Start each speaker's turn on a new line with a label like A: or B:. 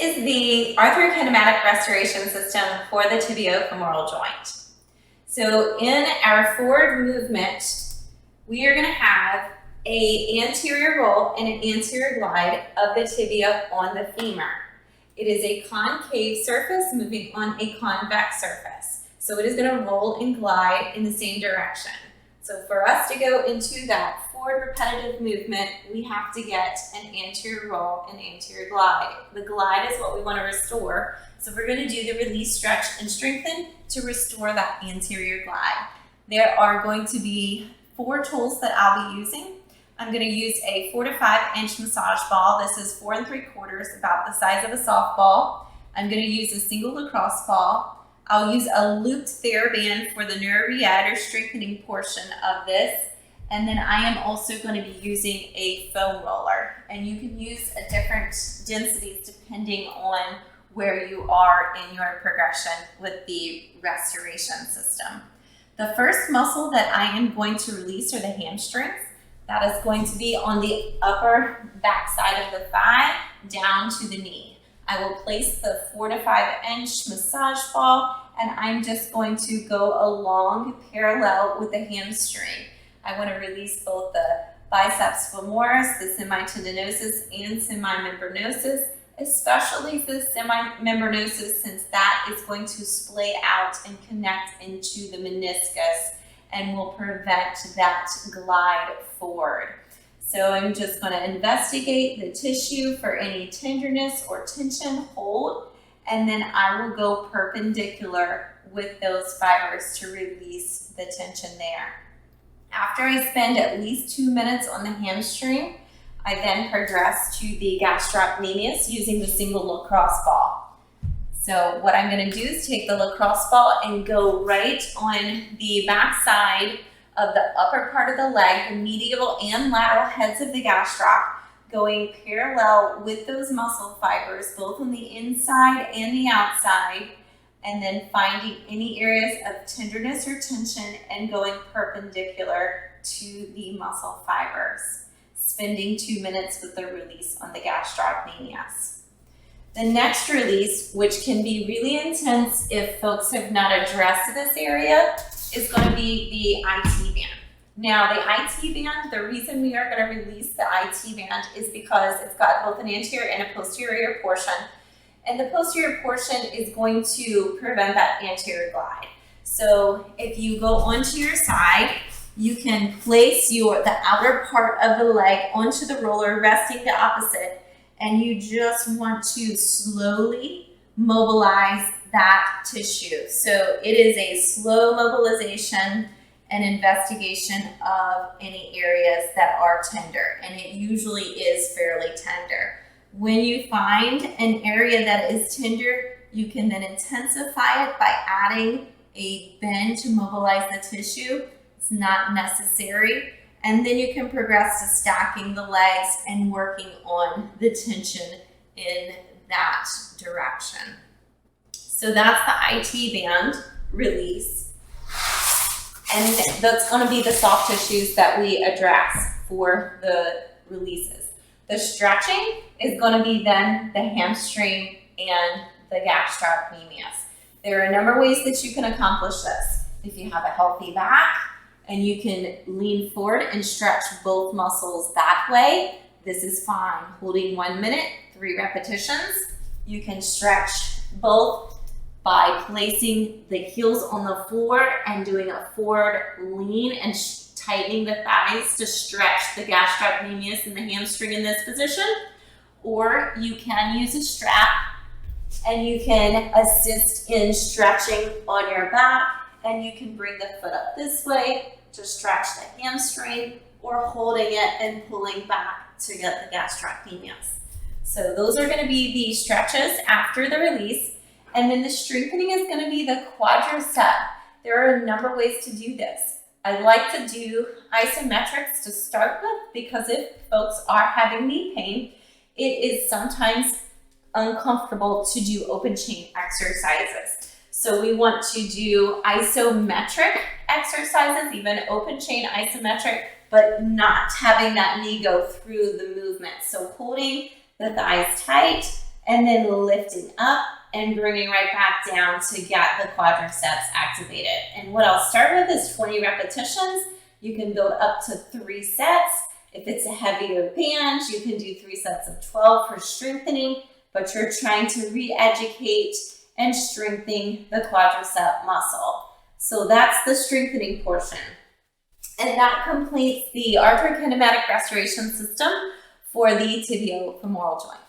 A: is the arthrokinematic restoration system for the tibiofemoral joint. So in our forward movement, we are going to have an anterior roll and an anterior glide of the tibia on the femur. It is a concave surface moving on a convex surface. So it is going to roll and glide in the same direction. So for us to go into that forward repetitive movement, we have to get an anterior roll and anterior glide. The glide is what we want to restore. So we're going to do the release, stretch, and strengthen to restore that anterior glide. There are going to be 4 tools that I'll be using. I'm going to use a 4 to 5 inch massage ball. This is 4 3/4, about the size of a softball. I'm going to use a single lacrosse ball. I'll use a looped TheraBand for the neurorehab or strengthening portion of this. And then I am also going to be using a foam roller. And you can use a different densities depending on where you are in your progression with the restoration system. The first muscle that I am going to release are the hamstrings. That is going to be on the upper back side of the thigh down to the knee. I will place the 4 to 5 inch massage ball and I'm just going to go along parallel with the hamstring. I want to release both the biceps femoris, the semitendinosus, and semimembranosus, especially the semimembranosus since that is going to splay out and connect into the meniscus and will prevent that glide forward. So I'm just going to investigate the tissue for any tenderness or tension, hold, and then I will go perpendicular with those fibers to release the tension there. After I spend at least 2 minutes on the hamstring, I then progress to the gastrocnemius using the single lacrosse ball. So what I'm going to do is take the lacrosse ball and go right on the back side of the upper part of the leg, the medial and lateral heads of the gastroc, going parallel with those muscle fibers, both on the inside and the outside, and then finding any areas of tenderness or tension and going perpendicular to the muscle fibers, spending 2 minutes with the release on the gastrocnemius. The next release, which can be really intense if folks have not addressed this area, is going to be the IT band. Now the IT band, the reason we are going to release the IT band is because it's got both an anterior and a posterior portion. And the posterior portion is going to prevent that anterior glide. So if you go onto your side, you can place the outer part of the leg onto the roller, resting the opposite, and you just want to slowly mobilize that tissue. So it is a slow mobilization and investigation of any areas that are tender, and it usually is fairly tender. When you find an area that is tender, you can then intensify it by adding a bend to mobilize the tissue. It's not necessary. And then you can progress to stacking the legs and working on the tension in that direction. So that's the IT band release. And that's going to be the soft tissues that we address for the releases. The stretching is going to be then the hamstring and the gastrocnemius. There are a number of ways that you can accomplish this. If you have a healthy back and you can lean forward and stretch both muscles that way, this is fine. Holding 1 minute, 3 repetitions. You can stretch both by placing the heels on the floor and doing a forward lean and tightening the thighs to stretch the gastrocnemius and the hamstring in this position. Or you can use a strap and you can assist in stretching on your back, and you can bring the foot up this way to stretch the hamstring, or holding it and pulling back to get the gastrocnemius. So those are going to be the stretches after the release. And then the strengthening is going to be the quadricep. There are a number of ways to do this. I like to do isometrics to start with, because if folks are having knee pain, it is sometimes uncomfortable to do open chain exercises. So we want to do isometric exercises, even open chain isometric, but not having that knee go through the movement. So holding the thighs tight and then lifting up and bringing right back down to get the quadriceps activated. And what I'll start with is 20 repetitions. You can build up to 3 sets. If it's a heavier band, you can do 3 sets of 12 for strengthening, but you're trying to re-educate and strengthen the quadricep muscle. So that's the strengthening portion. And that completes the arthrokinematic restoration system for the tibiofemoral joint.